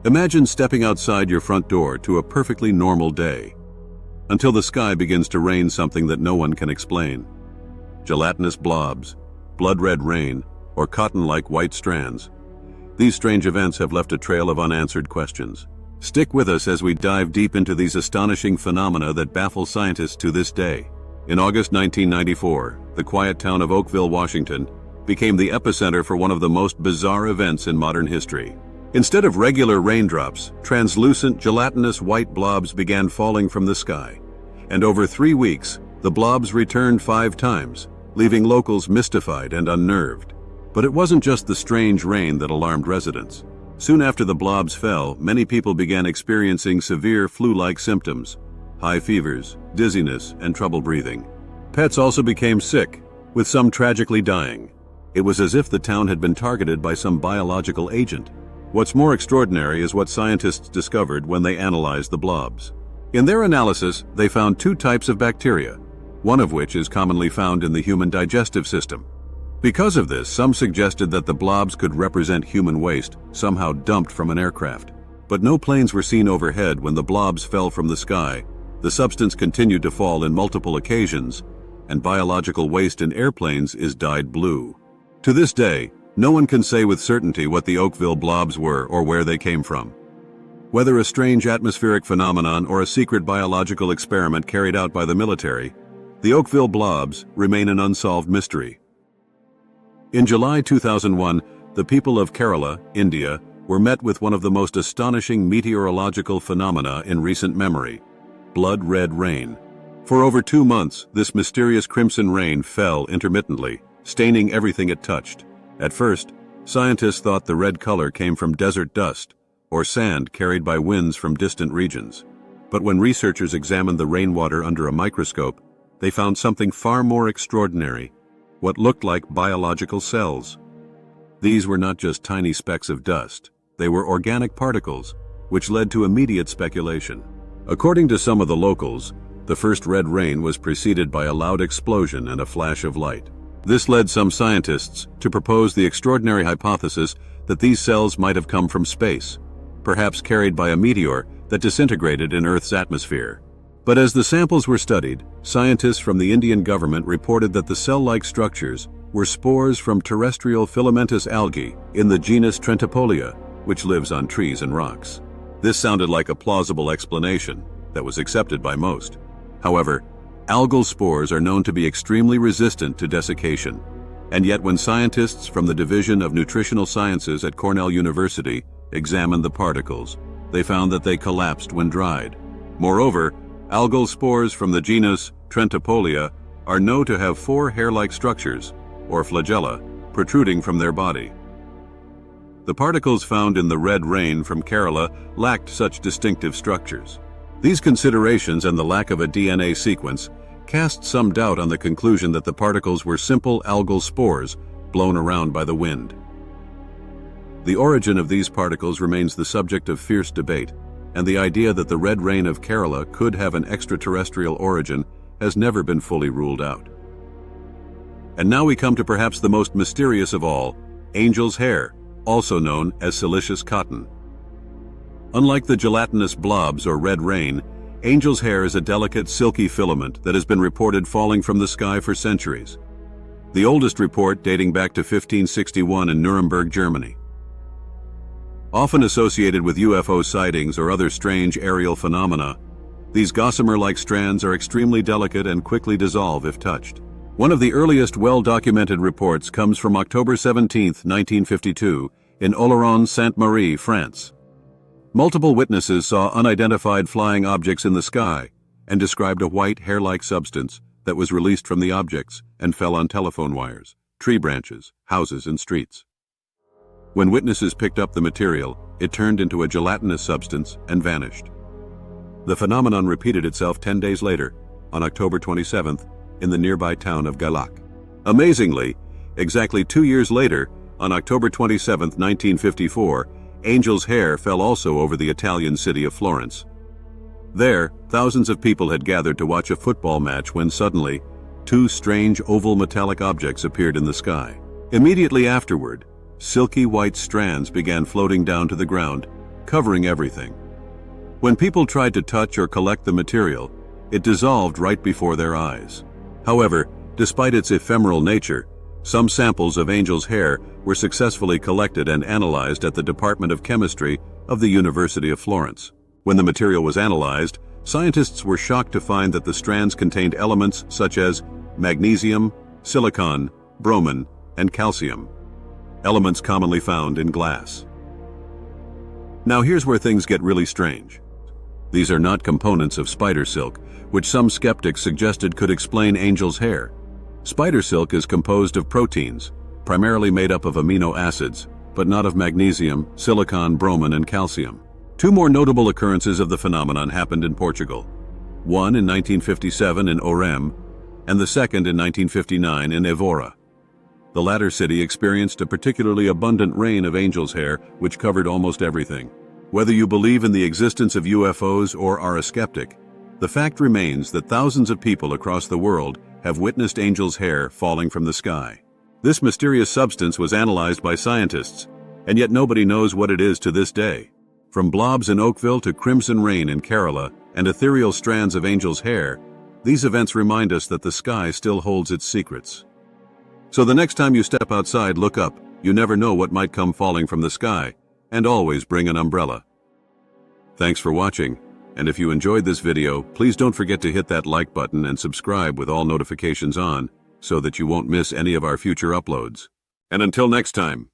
Imagine stepping outside your front door to a perfectly normal day, until the sky begins to rain something that no one can explain. Gelatinous blobs, blood-red rain, or cotton-like white strands. These strange events have left a trail of unanswered questions. Stick with us as we dive deep into these astonishing phenomena that baffle scientists to this day. In August 1994, the quiet town of Oakville, Washington, became the epicenter for one of the most bizarre events in modern history. Instead of regular raindrops, translucent, gelatinous white blobs began falling from the sky. And over 3 weeks, the blobs returned 5 times, leaving locals mystified and unnerved. But it wasn't just the strange rain that alarmed residents. Soon after the blobs fell, many people began experiencing severe flu-like symptoms, high fevers, dizziness, and trouble breathing. Pets also became sick, with some tragically dying. It was as if the town had been targeted by some biological agent. What's more extraordinary is what scientists discovered when they analyzed the blobs. In their analysis, they found 2 types of bacteria, one of which is commonly found in the human digestive system. Because of this, some suggested that the blobs could represent human waste, somehow dumped from an aircraft. But no planes were seen overhead when the blobs fell from the sky. The substance continued to fall in multiple occasions, and biological waste in airplanes is dyed blue. To this day, no one can say with certainty what the Oakville blobs were or where they came from. Whether a strange atmospheric phenomenon or a secret biological experiment carried out by the military, the Oakville blobs remain an unsolved mystery. In July 2001, the people of Kerala, India, were met with one of the most astonishing meteorological phenomena in recent memory: blood-red rain. For over 2 months, this mysterious crimson rain fell intermittently, staining everything it touched. At first, scientists thought the red color came from desert dust or sand carried by winds from distant regions. But when researchers examined the rainwater under a microscope, they found something far more extraordinary: what looked like biological cells. These were not just tiny specks of dust, they were organic particles, which led to immediate speculation. According to some of the locals, the first red rain was preceded by a loud explosion and a flash of light. This led some scientists to propose the extraordinary hypothesis that these cells might have come from space, perhaps carried by a meteor that disintegrated in Earth's atmosphere. But as the samples were studied, scientists from the Indian government reported that the cell-like structures were spores from terrestrial filamentous algae in the genus Trentopolia, which lives on trees and rocks. This sounded like a plausible explanation that was accepted by most. However, algal spores are known to be extremely resistant to desiccation, and yet when scientists from the Division of Nutritional Sciences at Cornell University examined the particles, they found that they collapsed when dried. Moreover, algal spores from the genus Trentopolia are known to have 4 hair-like structures, or flagella, protruding from their body. The particles found in the red rain from Kerala lacked such distinctive structures. These considerations and the lack of a DNA sequence cast some doubt on the conclusion that the particles were simple algal spores blown around by the wind. The origin of these particles remains the subject of fierce debate, and the idea that the red rain of Kerala could have an extraterrestrial origin has never been fully ruled out. And now we come to perhaps the most mysterious of all: angel's hair, also known as silicious cotton. Unlike the gelatinous blobs or red rain, angel's hair is a delicate, silky filament that has been reported falling from the sky for centuries. The oldest report dating back to 1561 in Nuremberg, Germany. Often associated with UFO sightings or other strange aerial phenomena, these gossamer-like strands are extremely delicate and quickly dissolve if touched. One of the earliest well-documented reports comes from October 17, 1952, in Oloron-Sainte-Marie, France. Multiple witnesses saw unidentified flying objects in the sky and described a white, hair-like substance that was released from the objects and fell on telephone wires, tree branches, houses, and streets. When witnesses picked up the material, it turned into a gelatinous substance and vanished. The phenomenon repeated itself 10 days later, on October 27th, in the nearby town of Galak. Amazingly, exactly 2 years later, on October 27, 1954, angel's hair fell also over the Italian city of Florence. There, thousands of people had gathered to watch a football match when suddenly, 2 strange oval metallic objects appeared in the sky. Immediately afterward, silky white strands began floating down to the ground, covering everything. When people tried to touch or collect the material, it dissolved right before their eyes. However, despite its ephemeral nature, some samples of angel's hair were successfully collected and analyzed at the Department of Chemistry of the University of Florence. When the material was analyzed, scientists were shocked to find that the strands contained elements such as magnesium, silicon, bromine, and calcium, elements commonly found in glass. Now here's where things get really strange. These are not components of spider silk, which some skeptics suggested could explain angel's hair. Spider silk is composed of proteins, primarily made up of amino acids, but not of magnesium, silicon, bromine, and calcium. Two more notable occurrences of the phenomenon happened in Portugal. One in 1957 in Orem, and the second in 1959 in Évora. The latter city experienced a particularly abundant rain of angel's hair, which covered almost everything. Whether you believe in the existence of UFOs or are a skeptic, the fact remains that thousands of people across the world have witnessed angel's hair falling from the sky. This mysterious substance was analyzed by scientists, and yet nobody knows what it is to this day. From blobs in Oakville to crimson rain in Kerala and ethereal strands of angel's hair, these events remind us that the sky still holds its secrets. So the next time you step outside, look up. You never know what might come falling from the sky, and always bring an umbrella. Thanks for watching, and if you enjoyed this video, please don't forget to hit that like button and subscribe with all notifications on, so that you won't miss any of our future uploads. And until next time.